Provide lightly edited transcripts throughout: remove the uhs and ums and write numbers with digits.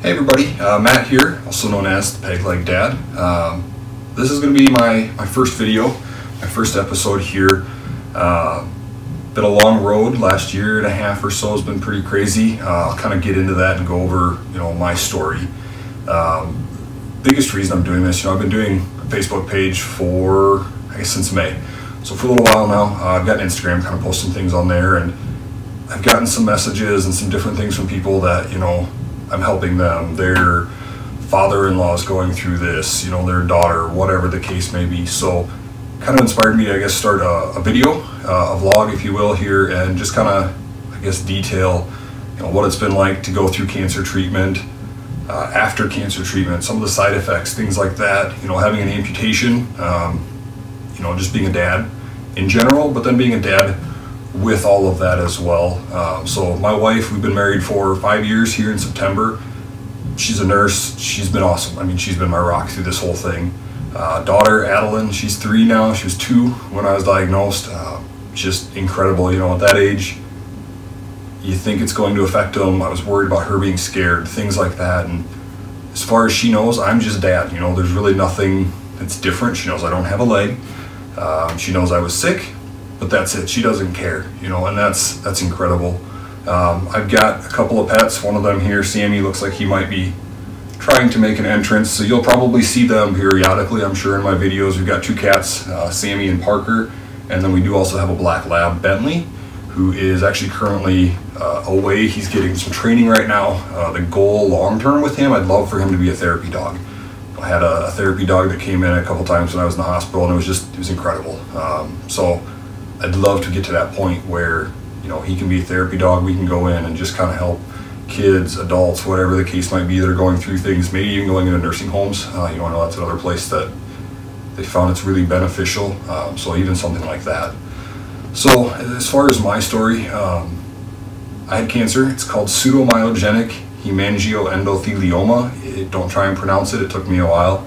Hey everybody, Matt here, also known as the Peg Leg Dad. This is going to be my first video, my first episode here. Been a long road. Last year and a half or so has been pretty crazy. I'll kind of get into that and go over, my story. Biggest reason I'm doing this, I've been doing a Facebook page for, I guess, since May. So for a little while now, I've got Instagram, kind of posting things on there, and I've gotten some messages and some different things from people that, I'm helping them. Their father-in-law is going through this, their daughter, whatever the case may be. So kind of inspired me to, I guess, start a video, a vlog, if you will, here, and just kind of, I guess, detail, what it's been like to go through cancer treatment, after cancer treatment, some of the side effects, things like that, having an amputation, just being a dad in general, but then being a dad with all of that as well. So my wife, we've been married for 5 years here in September. She's a nurse. She's been awesome. I mean, she's been my rock through this whole thing. Daughter, Adeline, she's 3 now. She was 2 when I was diagnosed. Just incredible. At that age, you think it's going to affect them. I was worried about her being scared, things like that. And as far as she knows, I'm just dad. There's really nothing that's different. She knows I don't have a leg. She knows I was sick. But that's it. She doesn't care, and that's incredible. I've got a couple of pets. One of them here, Sammy, looks like he might be trying to make an entrance, so you'll probably see them periodically, I'm sure, in my videos. We've got 2 cats, Sammy and Parker, and then we do also have a black lab, Bentley, who is actually currently away. He's getting some training right now. The goal long-term with him, I'd love for him to be a therapy dog. I had a therapy dog that came in a couple times when I was in the hospital, and it was incredible. So I'd love to get to that point where, he can be a therapy dog. We can go in and just kind of help kids, adults, whatever the case might be, that are going through things, maybe even going into nursing homes. I know that's another place that they found it's really beneficial. So even something like that. So as far as my story, I had cancer. It's called pseudomyogenic hemangioendothelioma. Don't try and pronounce it. It took me a while.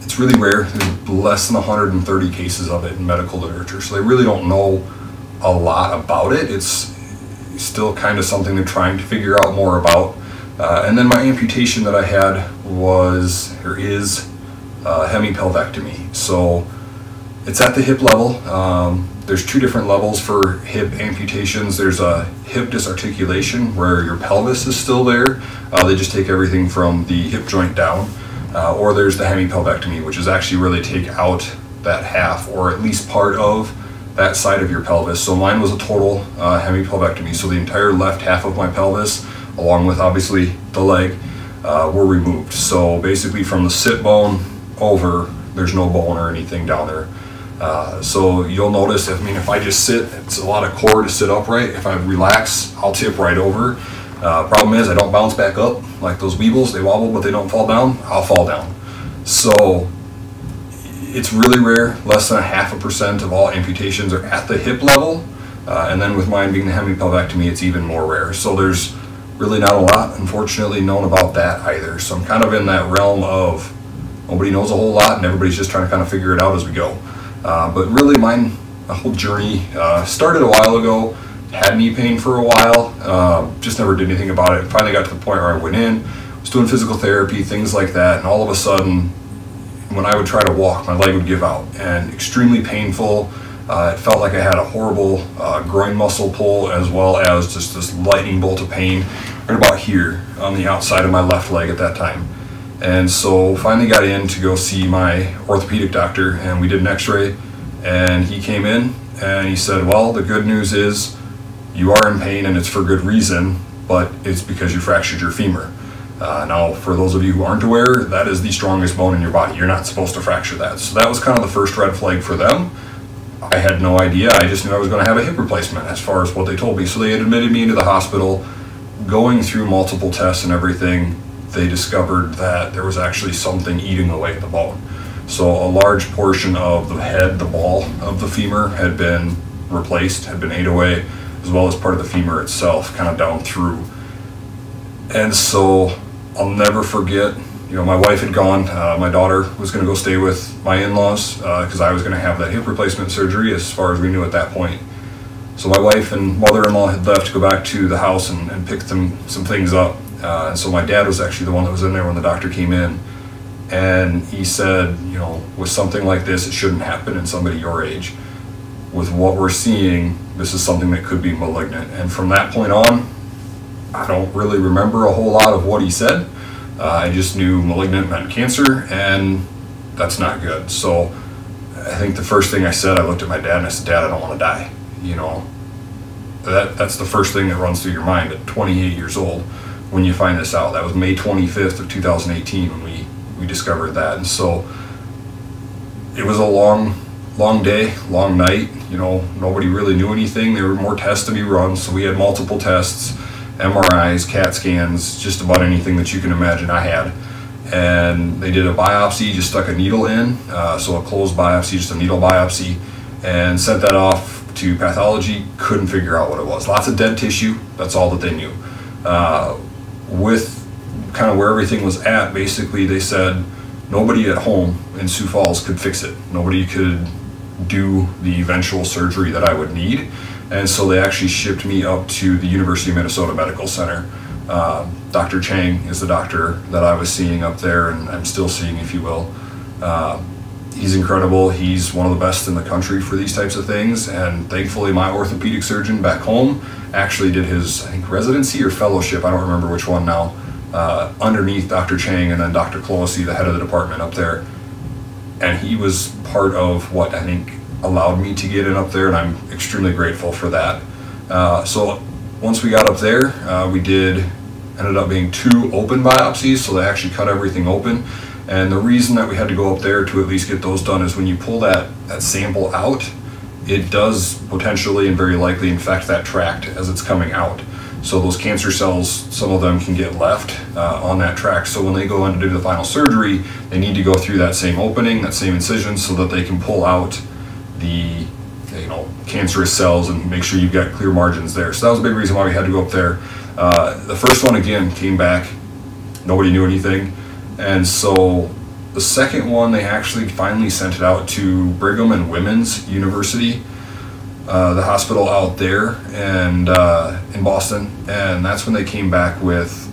It's really rare. There's less than 130 cases of it in medical literature, so they really don't know a lot about it. It's still kind of something they're trying to figure out more about. And then my amputation that I had is hemipelvectomy. So it's at the hip level. There's 2 different levels for hip amputations. There's a hip disarticulation where your pelvis is still there. They just take everything from the hip joint down. Or there's the hemipelvectomy, which is actually where they take out that half, or at least part of that side of your pelvis. So mine was a total hemipelvectomy. So the entire left half of my pelvis, along with obviously the leg, were removed. So basically from the sit bone over, there's no bone or anything down there. So you'll notice, if I just sit, it's a lot of core to sit upright. If I relax, I'll tip right over. Problem is, I don't bounce back up like those weebles. They wobble, but they don't fall down. I'll fall down. So it's really rare. Less than 0.5% of all amputations are at the hip level. And then with mine being the hemipelvectomy, it's even more rare. So there's really not a lot, unfortunately, known about that either. So I'm kind of in that realm of nobody knows a whole lot, and everybody's just trying to kind of figure it out as we go. But really, mine, a whole journey started a while ago. Had knee pain for a while, just never did anything about it. Finally got to the point where I went in, was doing physical therapy, things like that, and all of a sudden, when I would try to walk, my leg would give out, and extremely painful. It felt like I had a horrible groin muscle pull, as well as just this lightning bolt of pain right about here on the outside of my left leg at that time. And so finally got in to go see my orthopedic doctor, and we did an x-ray, and he came in and he said, well, the good news is you are in pain, and it's for good reason, but it's because you fractured your femur. Now, for those of you who aren't aware, that is the strongest bone in your body. You're not supposed to fracture that. So that was kind of the first red flag for them. I had no idea. I just knew I was going to have a hip replacement as far as what they told me. So they had admitted me into the hospital. Going through multiple tests and everything, they discovered that there was actually something eating away at the bone. So a large portion of the head, the ball of the femur, had been replaced, had been ate away, as well as part of the femur itself, kind of down through. And so I'll never forget, my wife had gone, my daughter was going to go stay with my in-laws because I was going to have that hip replacement surgery as far as we knew at that point. So my wife and mother-in-law had left to go back to the house and pick some things up. And so my dad was actually the one that was in there when the doctor came in. And he said, you know, with something like this, it shouldn't happen in somebody your age. With what we're seeing, this is something that could be malignant. And from that point on, I don't really remember a whole lot of what he said. I just knew malignant meant cancer, and that's not good. So I think the first thing I said, I looked at my dad and I said, Dad, I don't want to die. You know, that's the first thing that runs through your mind at 28 years old when you find this out. That was May 25th of 2018 when we discovered that. And so it was a long day, long night. You know, nobody really knew anything. There were more tests to be run, so we had multiple tests, MRIs, CAT scans, just about anything that you can imagine I had. And they did a biopsy, just stuck a needle in, so a closed biopsy, just a needle biopsy, and sent that off to pathology. Couldn't figure out what it was. Lots of dead tissue, that's all that they knew. With kind of where everything was at, basically they said nobody at home in Sioux Falls could fix it. Nobody could do the eventual surgery that I would need. And so they actually shipped me up to the University of Minnesota Medical Center. Dr. Chang is the doctor that I was seeing up there, and I'm still seeing, if you will. He's incredible. He's one of the best in the country for these types of things. And thankfully, my orthopedic surgeon back home actually did his, I think, residency or fellowship, I don't remember which one now, underneath Dr. Chang and then Dr. Closey, the head of the department up there. And he was part of what I think allowed me to get in up there, and I'm extremely grateful for that. So once we got up there, ended up being 2 open biopsies, so they actually cut everything open. And the reason that we had to go up there to at least get those done is when you pull that sample out, it does potentially and very likely infect that tract as it's coming out. So those cancer cells, some of them can get left on that tract. So when they go in to do the final surgery, they need to go through that same opening, that same incision, so that they can pull out the cancerous cells and make sure you've got clear margins there. So that was a big reason why we had to go up there. The first one, again, came back. Nobody knew anything. And so the second one, they actually finally sent it out to Brigham and Women's University, the hospital out there and in Boston. And that's when they came back with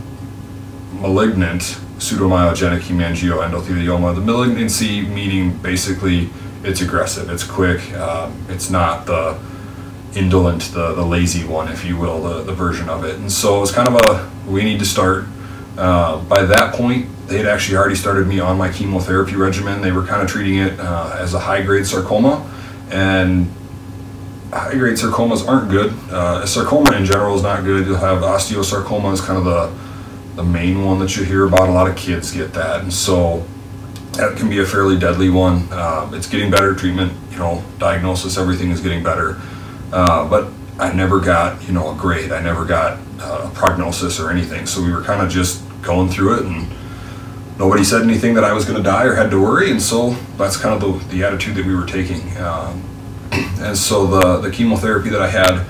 malignant pseudomyogenic hemangioendothelioma. The malignancy meaning basically it's aggressive, it's quick, it's not the indolent, the lazy one, if you will, the version of it. And so it's kind of we need to start. By that point, they had actually already started me on my chemotherapy regimen. They were kind of treating it as a high-grade sarcoma, and high-grade sarcomas aren't good. Sarcoma in general is not good. You'll have osteosarcoma is kind of the main one that you hear about. A lot of kids get that, and so that can be a fairly deadly one. It's getting better treatment, diagnosis, everything is getting better. But I never got, a grade. I never got a prognosis or anything. So we were kind of just going through it, and nobody said anything that I was going to die or had to worry. And so that's kind of the attitude that we were taking. And so the chemotherapy that I had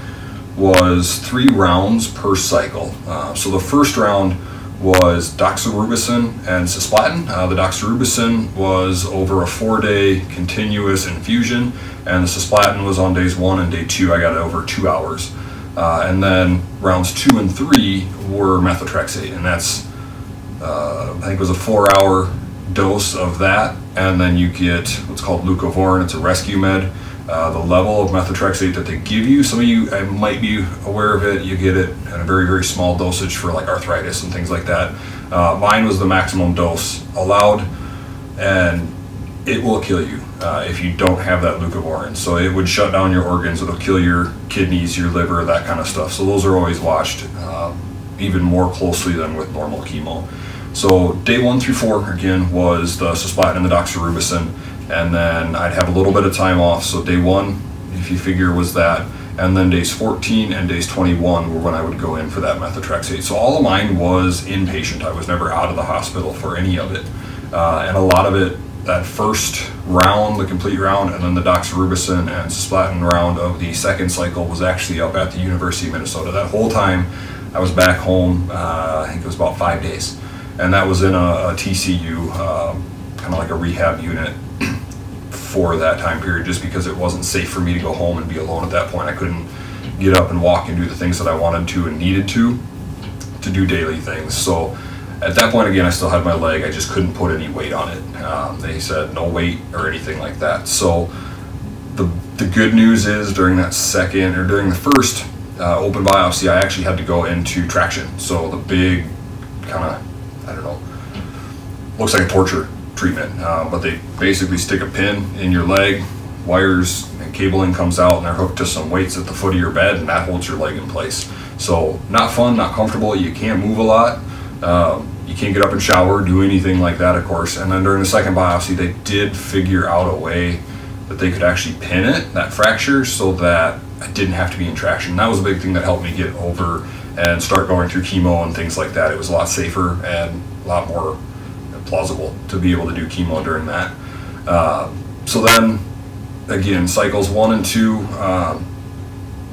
was 3 rounds per cycle. So the first round was doxorubicin and cisplatin. The doxorubicin was over a 4-day continuous infusion, and the cisplatin was on days 1 and day 2. I got it over 2 hours. And then rounds 2 and 3 were methotrexate, and that's, I think it was a 4-hour dose of that, and then you get what's called leucovorin. It's a rescue med. The level of methotrexate that they give you, some of you might be aware of it, you get it in a very, very small dosage for like arthritis and things like that. Mine was the maximum dose allowed, and it will kill you if you don't have that leucovorin. So it would shut down your organs, it'll kill your kidneys, your liver, that kind of stuff. So those are always watched even more closely than with normal chemo. So day 1 through 4, again, was the cisplatin and the doxorubicin. And then I'd have a little bit of time off. So day 1, if you figure, was that. And then days 14 and days 21 were when I would go in for that methotrexate. So all of mine was inpatient. I was never out of the hospital for any of it. And a lot of it, that first round, the complete round, and then the doxorubicin and cisplatin round of the second cycle was actually up at the University of Minnesota. That whole time I was back home, I think it was about 5 days. And that was in a TCU, kind of like a rehab unit for that time period, just because it wasn't safe for me to go home and be alone at that point. I couldn't get up and walk and do the things that I wanted to and needed to. to do daily things. So at that point, again, I still had my leg. I just couldn't put any weight on it. They said no weight or anything like that. So the good news is during the first open biopsy, I actually had to go into traction. So the big kind of, I don't know, looks like a torture treatment, but they basically stick a pin in your leg, wires and cabling comes out, and they're hooked to some weights at the foot of your bed, and that holds your leg in place. So not fun, not comfortable. You can't move a lot. You can't get up and shower, do anything like that, of course. And then during the second biopsy, they did figure out a way that they could actually pin it, that fracture, so that I didn't have to be in traction. That was a big thing that helped me get over and start going through chemo and things like that. It was a lot safer and a lot more plausible to be able to do chemo during that. So then, again, cycles 1 and 2.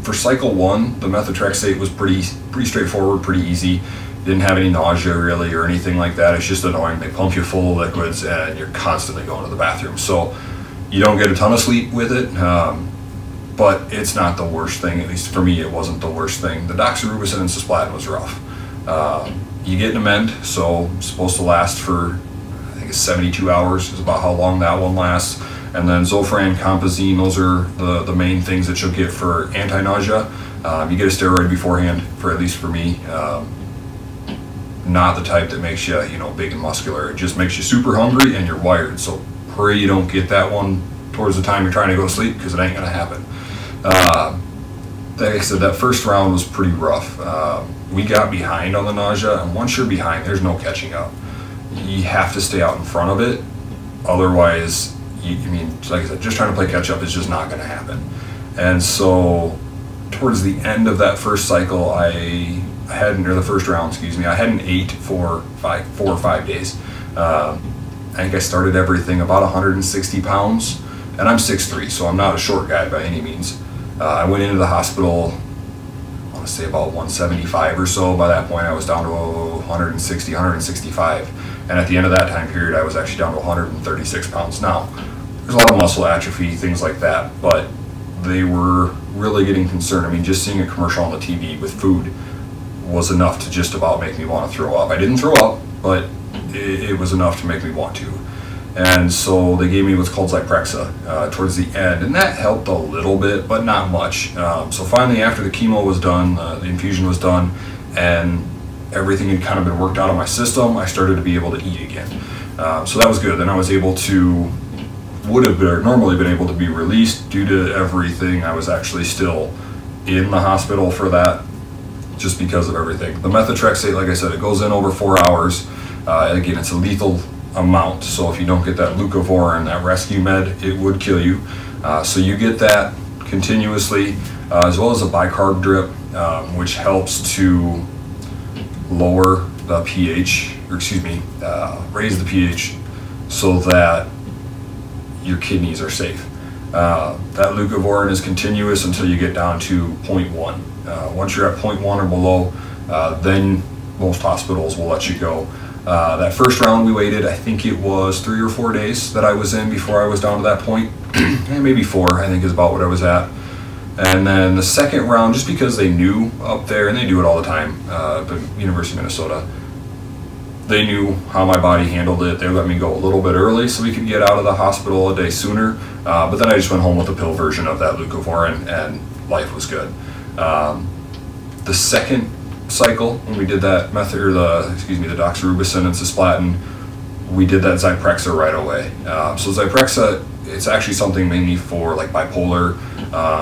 For cycle 1, the methotrexate was pretty straightforward, pretty easy. Didn't have any nausea really or anything like that. It's just annoying. They pump you full of liquids and you're constantly going to the bathroom. So you don't get a ton of sleep with it, but it's not the worst thing. At least for me, it wasn't the worst thing. The doxorubicin and cisplatin was rough. You get an amend, so it's supposed to last for, I think it's 72 hours is about how long that one lasts. And then Zofran, Compazine, those are the main things that you'll get for anti-nausea. You get a steroid beforehand, for at least for me. Not the type that makes you, big and muscular. It just makes you super hungry and you're wired. So pray you don't get that one towards the time you're trying to go to sleep, because it ain't gonna happen. Like I said, that first round was pretty rough. We got behind on the nausea, and once you're behind, there's no catching up. You have to stay out in front of it. Otherwise, like I said, just trying to play catch up is just not gonna happen. And so towards the end of that first cycle, the first round, I hadn't ate for 4 or 5 days. I think I started everything about 160 pounds, and I'm 6'3", so I'm not a short guy by any means. I went into the hospital, I want to say about 175 or so. By that point, I was down to 160, 165. And at the end of that time period, I was actually down to 136 pounds. Now, there's a lot of muscle atrophy, things like that, but they were really getting concerned. Just seeing a commercial on the TV with food was enough to just about make me want to throw up. I didn't throw up, but it was enough to make me want to. And so they gave me what's called Zyprexa towards the end, and that helped a little bit, but not much. So finally, after the chemo was done, the infusion was done, and everything had kind of been worked out of my system, I started to be able to eat again. So that was good. Then I was able to, would have normally been able to be released due to everything. I was actually still in the hospital for that, just because of everything. The methotrexate, like I said, it goes in over 4 hours. Again, it's a lethal amount, so if you don't get that leucovorin, that rescue med, it would kill you. So you get that continuously, as well as a bicarb drip, which helps to lower the pH, raise the pH so that your kidneys are safe. That leucovorin is continuous until you get down to 0.1. Once you're at 0.1 or below, then most hospitals will let you go. That first round we waited, I think it was 3 or 4 days that I was in before I was down to that point. And maybe 4, I think is about what I was at. And then the second round, just because they knew up there, and they do it all the time, the University of Minnesota, they knew how my body handled it. They let me go a little bit early so we could get out of the hospital a day sooner. But then I just went home with the pill version of that leucovorin, and life was good. The second cycle, when we did that the doxorubicin and cisplatin, we did that Zyprexa right away. So Zyprexa, it's actually something mainly for like bipolar,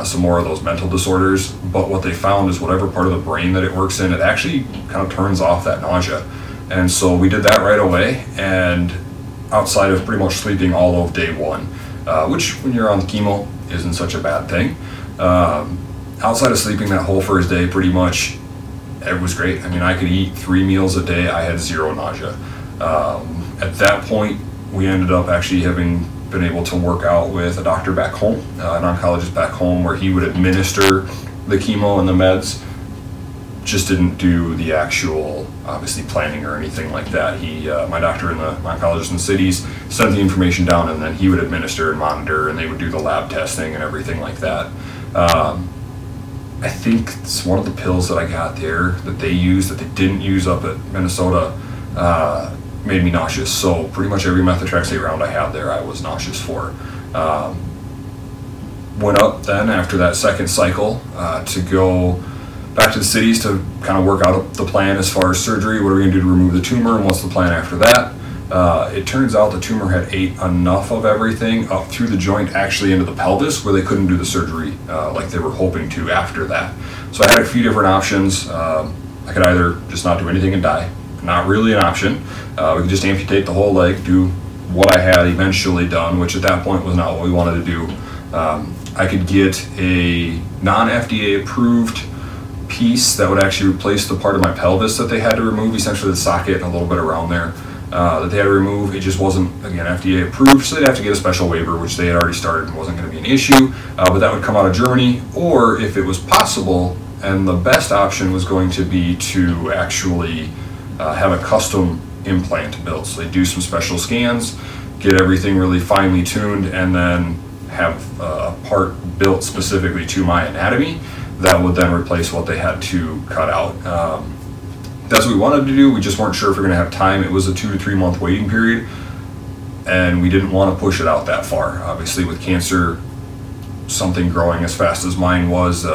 some more of those mental disorders. But what they found is whatever part of the brain that it works in, it actually kind of turns off that nausea. And so we did that right away, and outside of pretty much sleeping all of day 1, which when you're on chemo isn't such a bad thing. Outside of sleeping that whole first day, pretty much it was great. I could eat 3 meals a day. I had 0 nausea. At that point, we ended up actually having been able to work out with a doctor back home, an oncologist back home, where he would administer the chemo and the meds. Just didn't do the actual, obviously, planning or anything like that. My doctor and the oncologist in the cities sent the information down, and then he would administer and monitor, and they would do the lab testing and everything like that. I think it's one of the pills that I got there that they used that they didn't use up at Minnesota made me nauseous. So pretty much every methotrexate round I had there, I was nauseous for. Went up then after that second cycle to go back to the cities to kind of work out the plan as far as surgery. What are we going to do to remove the tumor, and what's the plan after that? It turns out the tumor had ate enough of everything up through the joint, actually into the pelvis, where they couldn't do the surgery like they were hoping to after that. So I had a few different options. I could either just not do anything and die. Not really an option. We could just amputate the whole leg, do what I had eventually done, which at that point was not what we wanted to do. I could get a non-FDA approved piece that would actually replace the part of my pelvis that they had to remove, essentially the socket and a little bit around there that they had to remove. It just wasn't, again, FDA approved, so they'd have to get a special waiver, which they had already started and wasn't going to be an issue, but that would come out of Germany. Or if it was possible, and the best option was going to be to actually have a custom implant built. So they do some special scans, get everything really finely tuned, and then have a part built specifically to my anatomy that would then replace what they had to cut out. That's what we wanted to do. We just weren't sure if we were going to have time. It was a 2 to 3 month waiting period, and we didn't want to push it out that far. Obviously, with cancer, something growing as fast as mine was,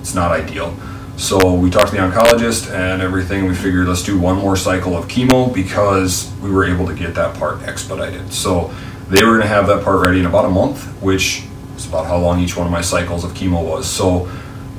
it's not ideal. So we talked to the oncologist and everything. We figured let's do one more cycle of chemo because we were able to get that part expedited. So they were going to have that part ready in about a month, which is about how long each one of my cycles of chemo was. So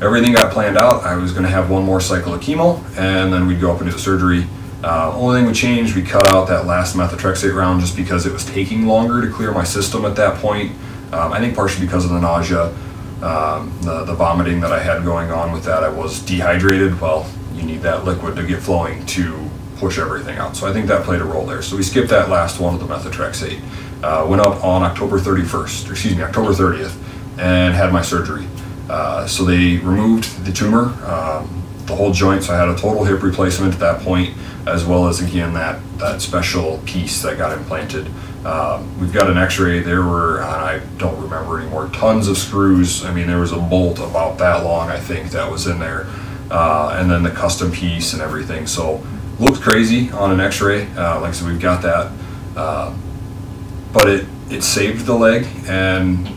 everything got planned out. I was going to have one more cycle of chemo, and then we'd go up and do the surgery. Only thing we changed, we cut out that last methotrexate round just because it was taking longer to clear my system at that point. I think partially because of the nausea, the vomiting that I had going on with that. I was dehydrated. Well, you need that liquid to get flowing to push everything out. So I think that played a role there. So we skipped that last one of the methotrexate. Went up on October 30th, and had my surgery. So they removed the tumor, the whole joint. So I had a total hip replacement at that point, as well as, again, that special piece that got implanted. We've got an x-ray. There were, I don't remember anymore, tons of screws. I mean, there was a bolt about that long, I think, that was in there. And then the custom piece and everything. So looked crazy on an x-ray. Like I said, we've got that. But it saved the leg, and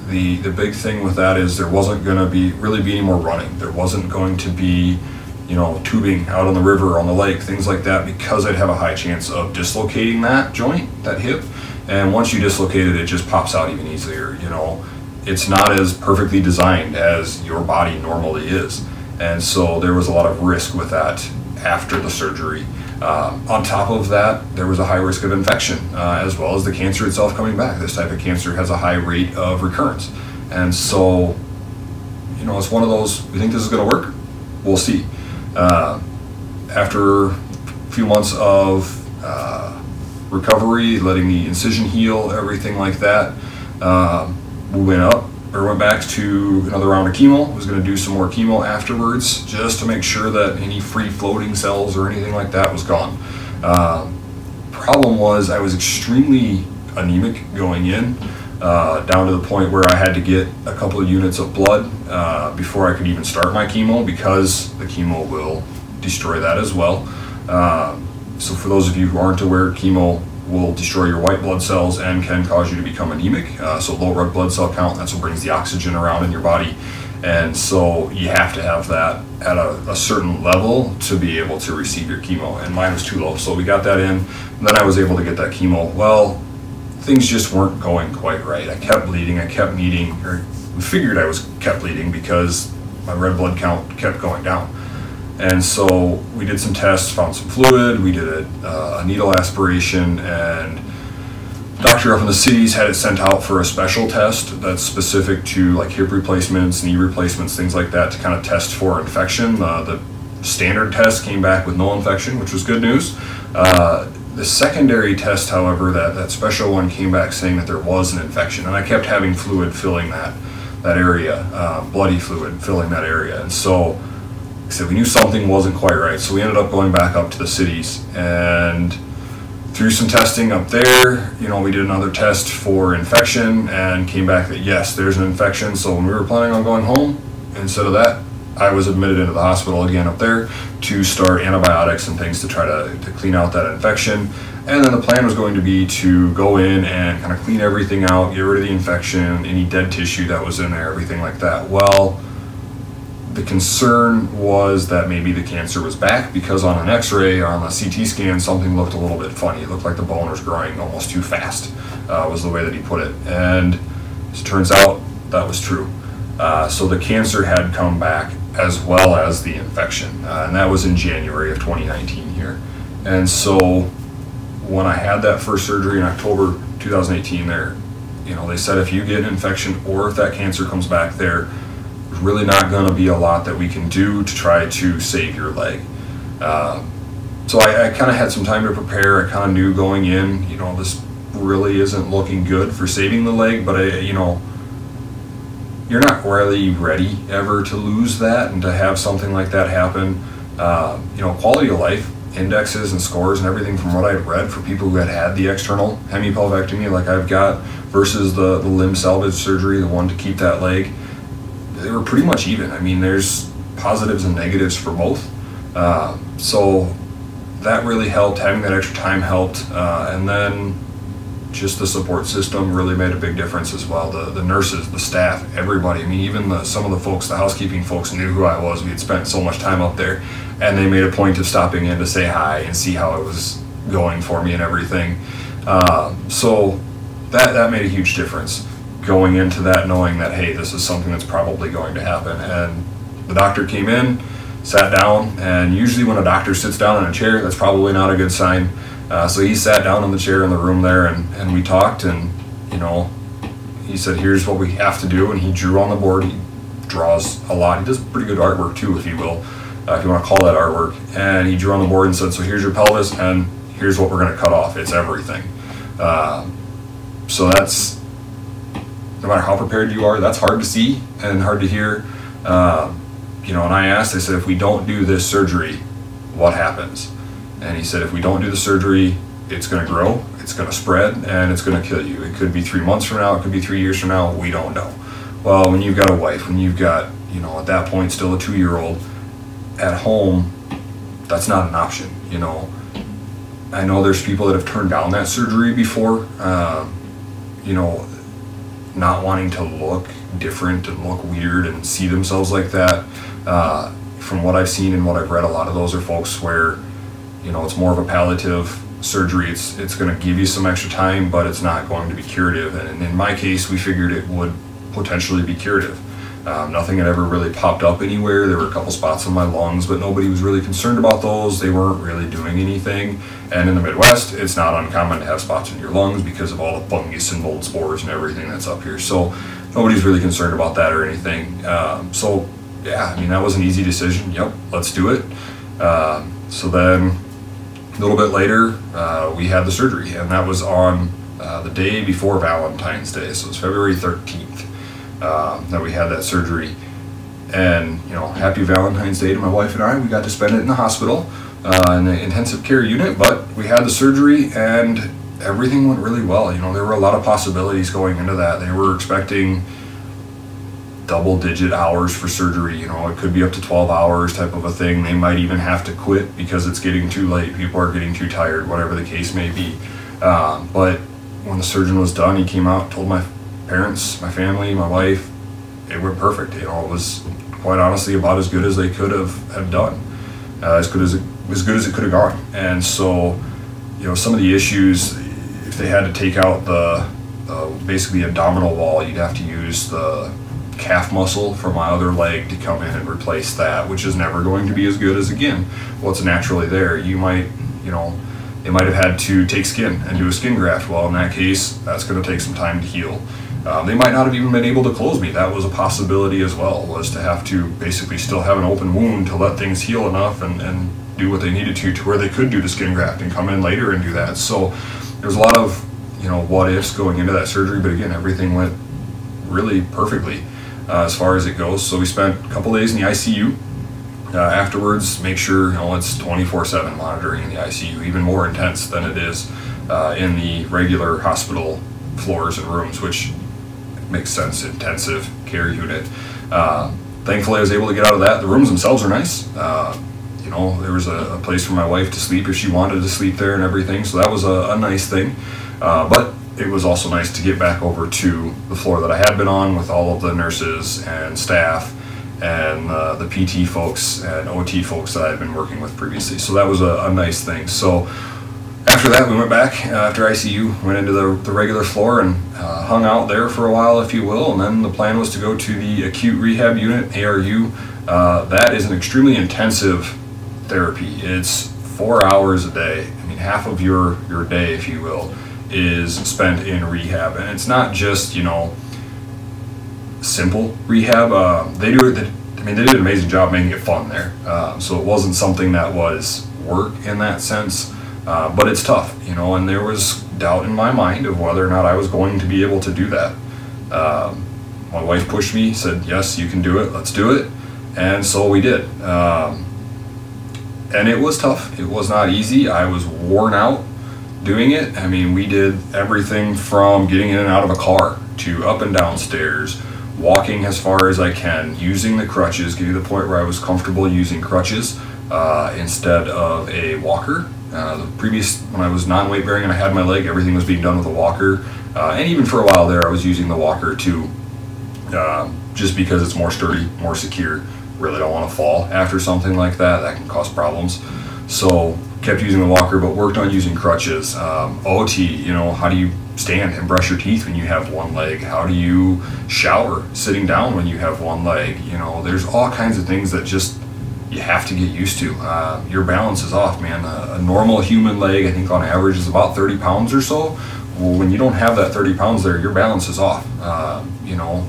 the big thing with that is there wasn't going to really be any more running. There wasn't going to be, tubing out on the river, on the lake, things like that, because I'd have a high chance of dislocating that joint, that hip. And once you dislocate it, it just pops out even easier. It's not as perfectly designed as your body normally is. And so there was a lot of risk with that after the surgery. On top of that, there was a high risk of infection, as well as the cancer itself coming back. This type of cancer has a high rate of recurrence. And so, it's one of those, we think this is going to work, we'll see. After a few months of recovery, letting the incision heal, everything like that, we went back to another round of chemo. Was going to do some more chemo afterwards, just to make sure that any free floating cells or anything like that was gone. Problem was I was extremely anemic going in, down to the point where I had to get a couple of units of blood before I could even start my chemo, because the chemo will destroy that as well. So for those of you who aren't aware, chemo will destroy your white blood cells and can cause you to become anemic. So low red blood cell count, that's what brings the oxygen around in your body. And so you have to have that at a certain level to be able to receive your chemo. And mine was too low, so we got that in. And then I was able to get that chemo. Well, things just weren't going quite right. I kept bleeding, I kept needing, or we figured I kept bleeding because my red blood count kept going down. And so we did some tests, found some fluid, we did a needle aspiration, and the doctor up in the cities had it sent out for a special test that's specific to like hip replacements, knee replacements, things like that, to kind of test for infection. The standard test came back with no infection, which was good news. The secondary test, however, that special one, came back saying that there was an infection, and I kept having fluid filling that area, bloody fluid filling that area. And so like I said, we knew something wasn't quite right, so we ended up going back up to the cities, and through some testing up there, we did another test for infection and came back that yes, there's an infection. So when we were planning on going home, instead of that, I was admitted into the hospital again up there to start antibiotics and things to try to clean out that infection. And then the plan was going to be to go in and kind of clean everything out, get rid of the infection, any dead tissue that was in there, everything like that. Well, the concern was that maybe the cancer was back, because on an x-ray or on a CT scan, something looked a little bit funny. It looked like the bone was growing almost too fast, was the way that he put it. And as it turns out, that was true. So the cancer had come back as well as the infection, and that was in January of 2019 here. And so when I had that first surgery in October 2018 there, they said if you get an infection or if that cancer comes back there's really not going to be a lot that we can do to try to save your leg. So I kind of had some time to prepare. I kind of knew going in, this really isn't looking good for saving the leg, but you're not really ready ever to lose that and to have something like that happen. Quality of life indexes and scores and everything from what I'd read for people who had the external hemipelvectomy like I've got versus the limb salvage surgery, the one to keep that leg, they were pretty much even. I mean, there's positives and negatives for both. So that really helped. Having that extra time helped. And then just the support system really made a big difference as well. The nurses, the staff, everybody. I mean, even some of the folks, the housekeeping folks knew who I was. We had spent so much time up there, and they made a point of stopping in to say hi and see how it was going for me and everything. So that made a huge difference going into that, knowing that, hey, this is something that's probably going to happen. And the doctor came in, sat down, and usually when a doctor sits down in a chair, that's probably not a good sign. So he sat down in the chair in the room there, and we talked, and he said, here's what we have to do, and he drew on the board. He draws a lot. He does pretty good artwork too, if you will, if you want to call that artwork. And he drew on the board and said, so here's your pelvis, and here's what we're going to cut off. It's everything. So that's, no matter how prepared you are, that's hard to see and hard to hear. And I asked, I said, if we don't do this surgery, what happens? And he said, if we don't do the surgery, it's going to grow, it's going to spread, and it's going to kill you. It could be 3 months from now, it could be 3 years from now, we don't know. Well, when you've got a wife, when you've got, at that point still a 2-year-old at home, that's not an option. I know there's people that have turned down that surgery before, not wanting to look different and look weird and see themselves like that. From what I've seen and what I've read, a lot of those are folks where it's more of a palliative surgery. It's going to give you some extra time, but it's not going to be curative. And in my case, we figured it would potentially be curative. Nothing had ever really popped up anywhere. There were a couple spots on my lungs, but nobody was really concerned about those. They weren't really doing anything. And in the Midwest, it's not uncommon to have spots in your lungs because of all the fungus and mold spores and everything that's up here. So nobody's really concerned about that or anything. So yeah, that was an easy decision. Yep, let's do it. So then a little bit later, we had the surgery, and that was on the day before Valentine's Day. So it was February 13th that we had that surgery. And, happy Valentine's Day to my wife and I. We got to spend it in the hospital, in the intensive care unit, but we had the surgery and everything went really well. There were a lot of possibilities going into that. They were expecting double-digit hours for surgery. It could be up to 12 hours type of a thing. They might even have to quit because it's getting too late. People are getting too tired, whatever the case may be. But when the surgeon was done, he came out, told my parents, my family, my wife, it went perfect. It was quite honestly about as good as they could have done, as good as it could have gone. And so, some of the issues, if they had to take out the basically abdominal wall, you'd have to use the calf muscle from my other leg to come in and replace that, which is never going to be as good as, again, what's naturally there. You might, they might have had to take skin and do a skin graft. Well, in that case, that's going to take some time to heal. They might not have even been able to close me. That was a possibility as well, was to have to basically still have an open wound to let things heal enough and do what they needed to where they could do the skin graft and come in later and do that. So there's a lot of, what ifs going into that surgery, but again, everything went really perfectly as far as it goes. So we spent a couple days in the ICU. Afterwards, make sure it's 24/7 monitoring in the ICU, even more intense than it is in the regular hospital floors and rooms, which makes sense, intensive care unit. thankfully I was able to get out of that. The rooms themselves are nice. You know, there was a place for my wife to sleep if she wanted to sleep there and everything, so that was a nice thing. But it was also nice to get back over to the floor that I had been on with all of the nurses and staff and the PT folks and OT folks that I had been working with previously. So that was a nice thing. So after that, we went back after ICU, went into the regular floor and hung out there for a while, if you will. And then the plan was to go to the acute rehab unit, ARU. That is an extremely intensive therapy. It's 4 hours a day. I mean, half of your day, if you will, is spent in rehab. And it's not just, you know, simple rehab. They did an amazing job making it fun there. So it wasn't something that was work in that sense. But it's tough, you know, and there was doubt in my mind of whether or not I was going to be able to do that. My wife pushed me, said, yes, you can do it, let's do it. And so we did. And it was tough. It was not easy. I was worn out doing it. I mean, we did everything from getting in and out of a car to up and down stairs, walking as far as I can, using the crutches, getting to the point where I was comfortable using crutches instead of a walker. When I was non-weight bearing and I had my leg, everything was being done with a walker. And even for a while there, I was using the walker too, just because it's more sturdy, more secure. Really don't want to fall after something like that. That can cause problems. So kept using the walker, but worked on using crutches. OT, you know, how do you stand and brush your teeth when you have one leg? How do you shower sitting down when you have one leg? You know, there's all kinds of things that just you have to get used to. Your balance is off, man. A normal human leg, I think on average, is about 30 pounds or so. Well, when you don't have that 30 pounds there, your balance is off. You know,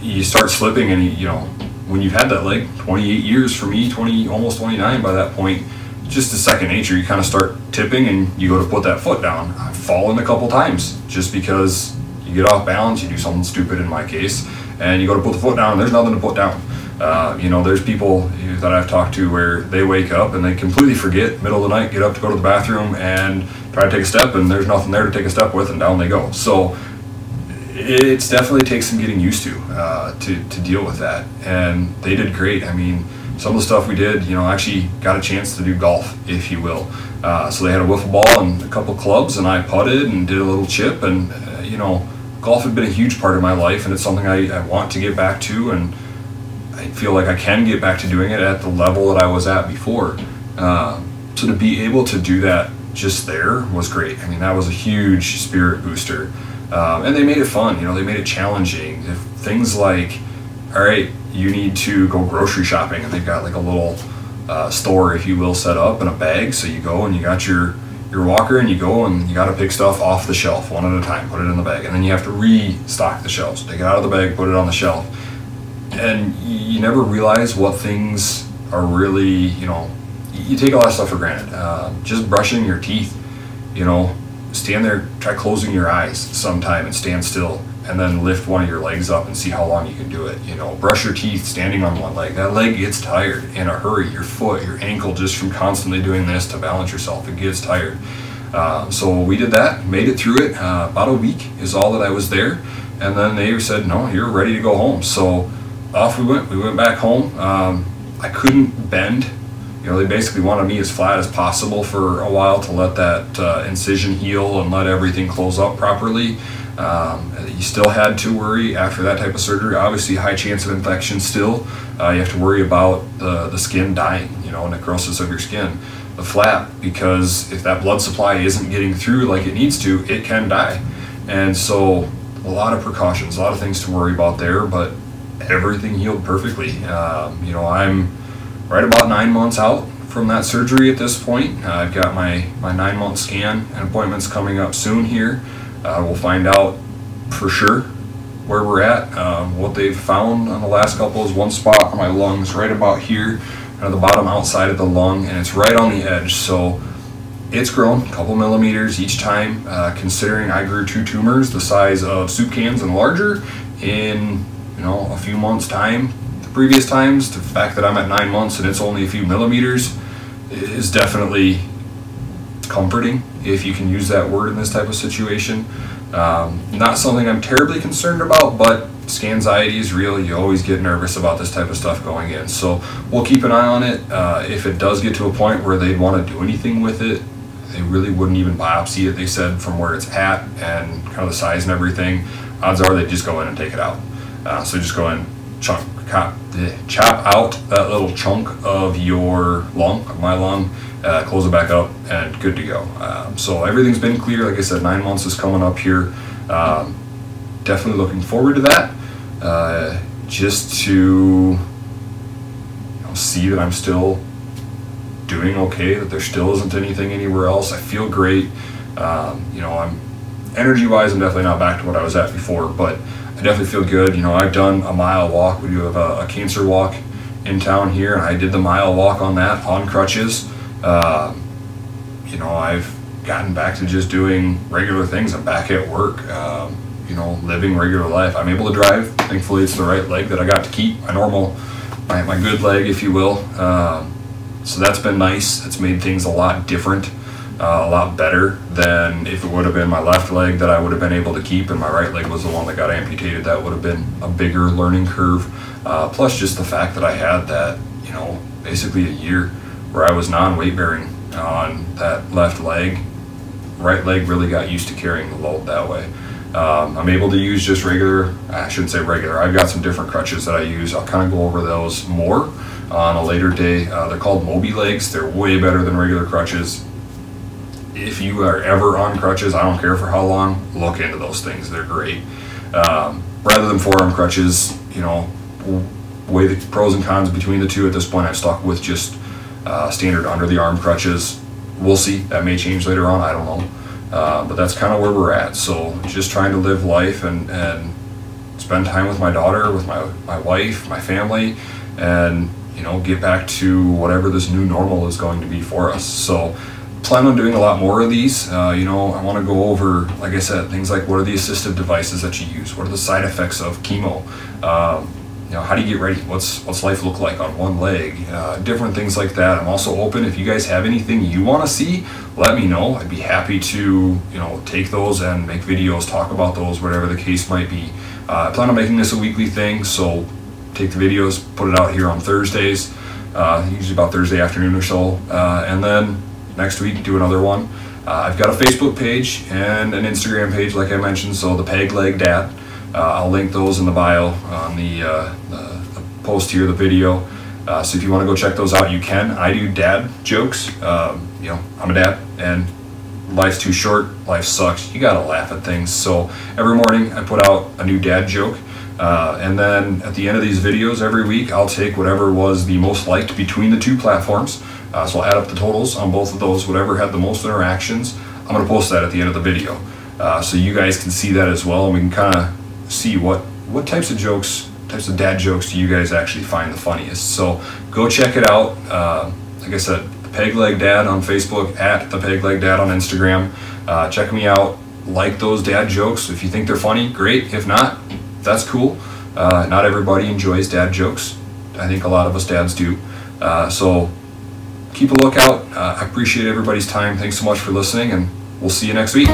you start slipping, and you know, when you've had that leg 28 years for me, almost 29 by that point, just a second nature. You kind of start tipping and you go to put that foot down. I've fallen a couple times just because you get off balance, you do something stupid in my case, and you go to put the foot down and there's nothing to put down. You know, there's people that I've talked to where they wake up and they completely forget, middle of the night, get up to go to the bathroom and try to take a step, and there's nothing there to take a step with, and down they go. So it's definitely takes some getting used to deal with that, and they did great. I mean, some of the stuff we did, you know, actually got a chance to do golf, if you will. So they had a wiffle ball and a couple clubs, and I putted and did a little chip, and you know, golf had been a huge part of my life, and it's something I want to get back to, and I feel like I can get back to doing it at the level that I was at before. So to be able to do that just there was great. I mean, that was a huge spirit booster. And they made it fun, you know, they made it challenging. If things like, all right, you need to go grocery shopping, and they've got like a little store, if you will, set up in a bag. So you go and you got your walker, and you go and you got to pick stuff off the shelf one at a time, put it in the bag, and then you have to restock the shelves. Take it out of the bag, put it on the shelf. And you never realize what things are really, you know, you take a lot of stuff for granted. Just brushing your teeth, you know, stand there, try closing your eyes sometime and stand still, and then lift one of your legs up and see how long you can do it. You know, brush your teeth standing on one leg. That leg gets tired in a hurry. Your foot, your ankle, just from constantly doing this to balance yourself, it gets tired. So we did that, made it through it. About a week is all that I was there, and then they said, no, you're ready to go home. So off we went. We went back home. I couldn't bend. You know, they basically wanted me as flat as possible for a while to let that incision heal and let everything close up properly. You still had to worry after that type of surgery. Obviously, high chance of infection still. You have to worry about the skin dying, you know, necrosis of your skin. The flap, because if that blood supply isn't getting through like it needs to, it can die. And so a lot of precautions, a lot of things to worry about there, but everything healed perfectly. You know, I'm right about 9 months out from that surgery at this point. I've got my 9-month scan and appointments coming up soon here. We'll find out for sure where we're at. What they've found on the last couple is one spot on my lungs right about here, on the bottom outside of the lung, and it's right on the edge. So it's grown a couple millimeters each time, considering I grew 2 tumors the size of soup cans and larger in, you know, a few months' time. The previous times, the fact that I'm at 9 months and it's only a few millimeters is definitely comforting, if you can use that word in this type of situation. Not something I'm terribly concerned about, but scanxiety is real. You always get nervous about this type of stuff going in. So we'll keep an eye on it. If it does get to a point where they'd want to do anything with it, they really wouldn't even biopsy it, they said, from where it's at and kind of the size and everything. Odds are they'd just go in and take it out. So just go in, chop out that little chunk of your lung, of my lung, close it back up, and good to go. So everything's been clear. Like I said, 9 months is coming up here. Definitely looking forward to that. Just to see that I'm still doing okay, that there still isn't anything anywhere else. I feel great. I'm energy-wise, I'm definitely not back to what I was at before, but I definitely feel good. I've done a mile walk. We do have a cancer walk in town here, and I did the mile walk on that on crutches. I've gotten back to just doing regular things. I'm back at work, living regular life. I'm able to drive. Thankfully, it's the right leg that I got to keep, my good leg, if you will. So that's been nice. It's made things a lot different, a lot better than if it would have been my left leg that I would have been able to keep, and my right leg was the one that got amputated. That would have been a bigger learning curve. Plus just the fact that I had that, basically a year where I was non-weight bearing on that left leg. Right leg really got used to carrying the load that way. I'm able to use just regular, I shouldn't say regular, I've got some different crutches that I use. I'll kind of go over those more on a later day. They're called Moby legs. They're way better than regular crutches. If you are ever on crutches, I don't care for how long, look into those things. They're great. Rather than forearm crutches, weigh the pros and cons between the two. At this point, I've stuck with just standard under the arm crutches. We'll see. That may change later on. I don't know. But that's kind of where we're at. So just trying to live life and spend time with my daughter, with my wife, my family, and get back to whatever this new normal is going to be for us. So plan on doing a lot more of these. I want to go over, like I said, things like what are the assistive devices that you use? What are the side effects of chemo? How do you get ready? What's life look like on one leg? Different things like that. I'm also open. If you guys have anything you want to see, let me know. I'd be happy to take those and make videos, talk about those, whatever the case might be. I plan on making this a weekly thing, so take the videos, put it out here on Thursdays, usually about Thursday afternoon or so, and then next week do another one. I've got a Facebook page and an Instagram page, like I mentioned, so the Peg Leg Dad. I'll link those in the bio on the post here, the video. So if you want to go check those out, you can. I do dad jokes. I'm a dad, and life's too short, life sucks. You gotta laugh at things. So every morning I put out a new dad joke. And then at the end of these videos every week, I'll take whatever was the most liked between the two platforms. So I'll add up the totals on both of those, whatever had the most interactions. I'm going to post that at the end of the video. So you guys can see that as well, and we can kind of see what types of dad jokes do you guys actually find the funniest. So go check it out. Like I said, the Peg Leg Dad on Facebook, at the Peg Leg Dad on Instagram. Check me out. Like those dad jokes. If you think they're funny, great. If not, that's cool. Not everybody enjoys dad jokes. I think a lot of us dads do. So keep a lookout. I appreciate everybody's time. Thanks so much for listening, and we'll see you next week.